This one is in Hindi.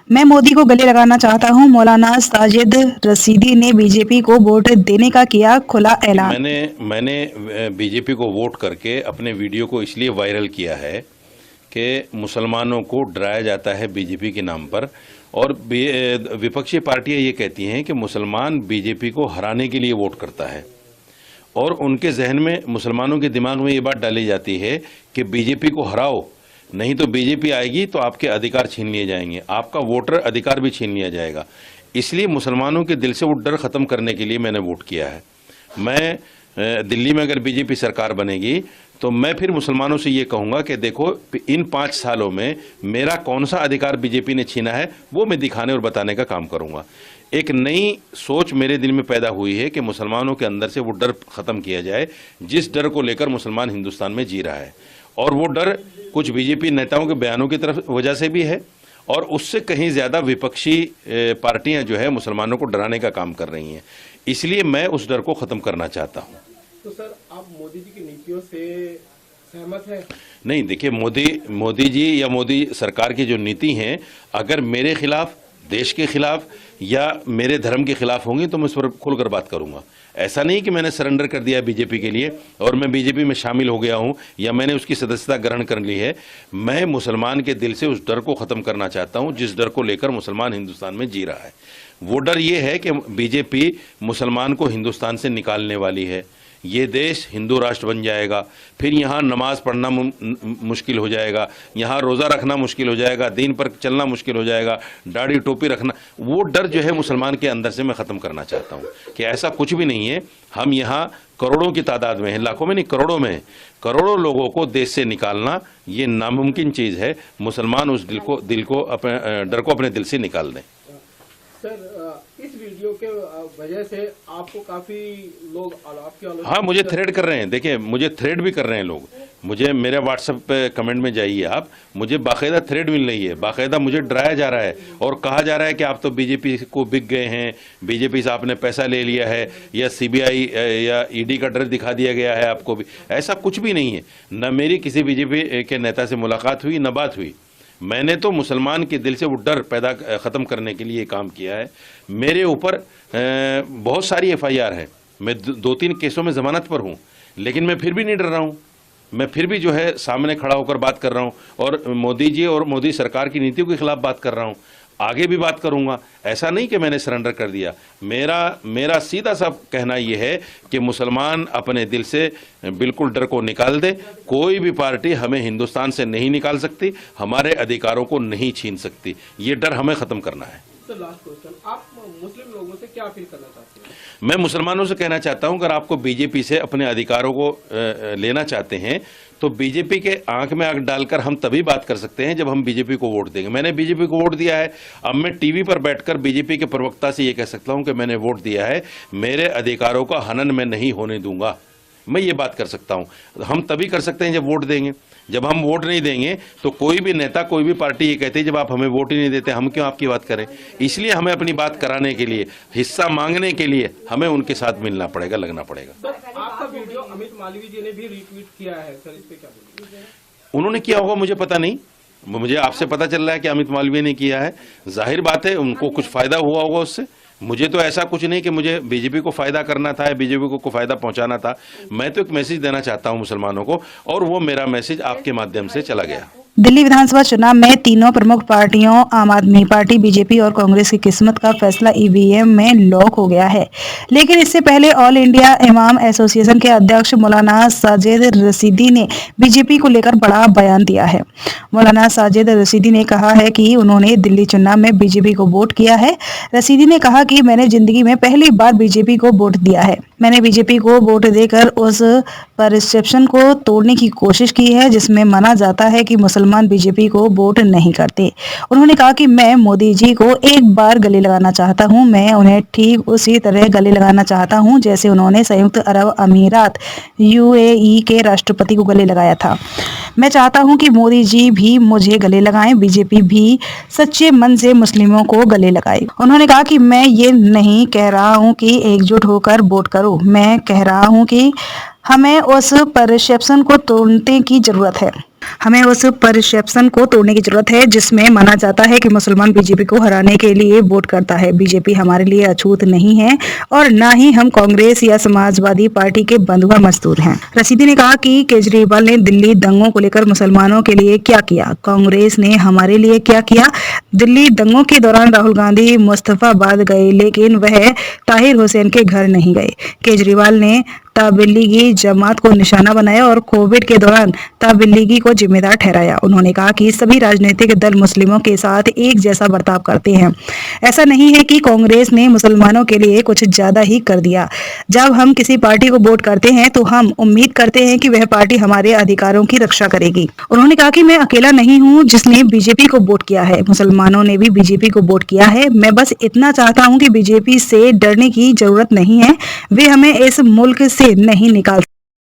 मैं मोदी को गले लगाना चाहता हूं। मौलाना साजिद रशीदी ने बीजेपी को वोट देने का किया खुला ऐलान। मैंने बीजेपी को वोट करके अपने वीडियो को इसलिए वायरल किया है कि मुसलमानों को डराया जाता है बीजेपी के नाम पर, और विपक्षी पार्टियां ये कहती हैं कि मुसलमान बीजेपी को हराने के लिए वोट करता है, और उनके जहन में, मुसलमानों के दिमाग में ये बात डाली जाती है कि बीजेपी को हराओ, नहीं तो बीजेपी आएगी तो आपके अधिकार छीन लिए जाएंगे, आपका वोटर अधिकार भी छीन लिया जाएगा। इसलिए मुसलमानों के दिल से वो डर ख़त्म करने के लिए मैंने वोट किया है। मैं दिल्ली में अगर बीजेपी सरकार बनेगी तो मैं फिर मुसलमानों से ये कहूँगा कि देखो, इन 5 सालों में मेरा कौन सा अधिकार बीजेपी ने छीना है वो मैं दिखाने और बताने का काम करूँगा। एक नई सोच मेरे दिल में पैदा हुई है कि मुसलमानों के अंदर से वो डर ख़त्म किया जाए, जिस डर को लेकर मुसलमान हिंदुस्तान में जी रहा है। और वो डर कुछ बीजेपी नेताओं के बयानों की तरफ वजह से भी है, और उससे कहीं ज़्यादा विपक्षी पार्टियां जो है मुसलमानों को डराने का काम कर रही हैं। इसलिए मैं उस डर को ख़त्म करना चाहता हूँ। तो सर, आप मोदी जी की नीतियों से सहमत हैं? नहीं, देखिए, मोदी जी या मोदी सरकार की जो नीति हैं, अगर मेरे खिलाफ, देश के खिलाफ या मेरे धर्म के खिलाफ होंगी तो मैं उस पर खुलकर बात करूंगा। ऐसा नहीं कि मैंने सरेंडर कर दिया बीजेपी के लिए और मैं बीजेपी में शामिल हो गया हूं या मैंने उसकी सदस्यता ग्रहण कर ली है। मैं मुसलमान के दिल से उस डर को ख़त्म करना चाहता हूं जिस डर को लेकर मुसलमान हिंदुस्तान में जी रहा है। वो डर ये है कि बीजेपी मुसलमान को हिंदुस्तान से निकालने वाली है, ये देश हिंदू राष्ट्र बन जाएगा, फिर यहाँ नमाज पढ़ना मुश्किल हो जाएगा, यहाँ रोज़ा रखना मुश्किल हो जाएगा, दीन पर चलना मुश्किल हो जाएगा, दाढ़ी टोपी रखना। वो डर जो है मुसलमान के अंदर से मैं ख़त्म करना चाहता हूँ कि ऐसा कुछ भी नहीं है। हम यहाँ करोड़ों की तादाद में हैं, लाखों में नहीं, करोड़ों में हैं। करोड़ों लोगों को देश से निकालना ये नामुमकिन चीज़ है। मुसलमान उस दिल को अपने डर को अपने दिल से निकाल दें। सर, इस वीडियो के वजह से आपको काफी लोग आपकी आलोचना, हाँ, मुझे थ्रेड कर रहे हैं। देखिए, मुझे थ्रेड भी कर रहे हैं लोग। मुझे मेरे व्हाट्सएप पे कमेंट में जाइए आप, मुझे बाकायदा थ्रेड मिल रही है, बाकायदा मुझे डराया जा रहा है और कहा जा रहा है कि आप तो बीजेपी को बिक गए हैं, बीजेपी से आपने पैसा ले लिया है, या सीबीआई या ईडी का डर दिखा दिया गया है आपको भी। ऐसा कुछ भी नहीं है। न मेरी किसी बीजेपी के नेता से मुलाकात हुई, न बात हुई। मैंने तो मुसलमान के दिल से वो डर पैदा ख़त्म करने के लिए काम किया है। मेरे ऊपर बहुत सारी एफआईआर है, मैं 2-3 केसों में ज़मानत पर हूँ, लेकिन मैं फिर भी नहीं डर रहा हूँ। मैं फिर भी जो है सामने खड़ा होकर बात कर रहा हूँ और मोदी जी और मोदी सरकार की नीतियों के खिलाफ बात कर रहा हूँ, आगे भी बात करूंगा। ऐसा नहीं कि मैंने सरेंडर कर दिया। मेरा सीधा सा कहना यह है कि मुसलमान अपने दिल से बिल्कुल डर को निकाल दे। कोई भी पार्टी हमें हिंदुस्तान से नहीं निकाल सकती, हमारे अधिकारों को नहीं छीन सकती। ये डर हमें ख़त्म करना है। सर, लास्ट क्वेश्चन, आप मुस्लिम लोगों से क्या अपील करना चाहते हैं? मैं मुसलमानों से कहना चाहता हूं, अगर आपको बीजेपी से अपने अधिकारों को लेना चाहते हैं तो बीजेपी के आंख में आंख डालकर हम तभी बात कर सकते हैं जब हम बीजेपी को वोट देंगे। मैंने बीजेपी को वोट दिया है, अब मैं टीवी पर बैठकर बीजेपी के प्रवक्ता से ये कह सकता हूं कि मैंने वोट दिया है, मेरे अधिकारों का हनन मैं नहीं होने दूंगा। मैं ये बात कर सकता हूं। हम तभी कर सकते हैं जब वोट देंगे। जब हम वोट नहीं देंगे तो कोई भी नेता, कोई भी पार्टी ये कहती है जब आप हमें वोट ही नहीं देते हम क्यों आपकी बात करें। इसलिए हमें अपनी बात कराने के लिए, हिस्सा मांगने के लिए हमें उनके साथ मिलना पड़ेगा, लगना पड़ेगा। सर, आपका वीडियो अमित मालवीय जी ने भी रीट्वीट किया है, सर इस पे क्या बोलेंगे? उन्होंने किया होगा, मुझे पता नहीं। मुझे आपसे पता चल रहा है कि अमित मालवीय ने किया है। जाहिर बात है उनको कुछ फायदा हुआ होगा उससे। मुझे तो ऐसा कुछ नहीं कि मुझे बीजेपी को फायदा करना था या बीजेपी को फायदा पहुंचाना था। मैं तो एक मैसेज देना चाहता हूं मुसलमानों को, और वो मेरा मैसेज आपके माध्यम से चला गया। दिल्ली विधानसभा चुनाव में तीनों प्रमुख पार्टियों आम आदमी पार्टी, बीजेपी और कांग्रेस की किस्मत का फैसला ईवीएम में लॉक हो गया है। लेकिन इससे पहले ऑल इंडिया इमाम एसोसिएशन के अध्यक्ष मौलाना साजिद रशीदी ने बीजेपी को लेकर बड़ा बयान दिया है। मौलाना साजिद रशीदी ने कहा है कि उन्होंने दिल्ली चुनाव में बीजेपी को वोट किया है। रशीदी ने कहा कि मैंने जिंदगी में पहली बार बीजेपी को वोट दिया है। मैंने बीजेपी को वोट देकर उस परसेप्शन को तोड़ने की कोशिश की है जिसमें माना जाता है कि मुसलमान बीजेपी को वोट नहीं करते। उन्होंने कहा कि मैं मोदी जी को एक बार गले लगाना चाहता हूं। मैं उन्हें ठीक उसी तरह गले लगाना चाहता हूं जैसे उन्होंने संयुक्त अरब अमीरात यूएई के राष्ट्रपति को गले लगाया था। मैं चाहता हूं कि मोदी जी भी मुझे गले लगाएं, बीजेपी भी सच्चे मन से मुस्लिमों को गले लगाए। उन्होंने कहा कि मैं ये नहीं कह रहा हूं कि एकजुट होकर वोट करो, मैं कह रहा हूं कि हमें उस परसेप्शन को तोड़ने की जरूरत है। हमें उस परसेप्शन को तोड़ने की जरूरत है जिसमें माना जाता है कि मुसलमान बीजेपी को हराने के लिए वोट करता है। बीजेपी हमारे लिए अछूत नहीं है और ना ही हम कांग्रेस या समाजवादी पार्टी के बंधुआ मजदूर हैं। रशीदी ने कहा कि केजरीवाल ने दिल्ली दंगों को लेकर मुसलमानों के लिए क्या किया, कांग्रेस ने हमारे लिए क्या किया। दिल्ली दंगों के दौरान राहुल गांधी मुस्तफाबाद गए लेकिन वह ताहिर हुसैन के घर नहीं गए। केजरीवाल ने तबलीगी जमात को निशाना बनाया और कोविड के दौरान तबलीगी को जिम्मेदार ठहराया। उन्होंने कहा कि सभी राजनीतिक दल मुस्लिमों के साथ एक जैसा बर्ताव करते हैं। ऐसा नहीं है कि कांग्रेस ने मुसलमानों के लिए कुछ ज्यादा ही कर दिया। जब हम किसी पार्टी को वोट करते हैं तो हम उम्मीद करते हैं कि वह पार्टी हमारे अधिकारों की रक्षा करेगी। उन्होंने कहा कि मैं अकेला नहीं हूं जिसने बीजेपी को वोट किया है, मुसलमानों ने भी बीजेपी को वोट किया है। मैं बस इतना चाहता हूं कि बीजेपी से डरने की जरूरत नहीं है, वे हमें इस मुल्क से नहीं निकाल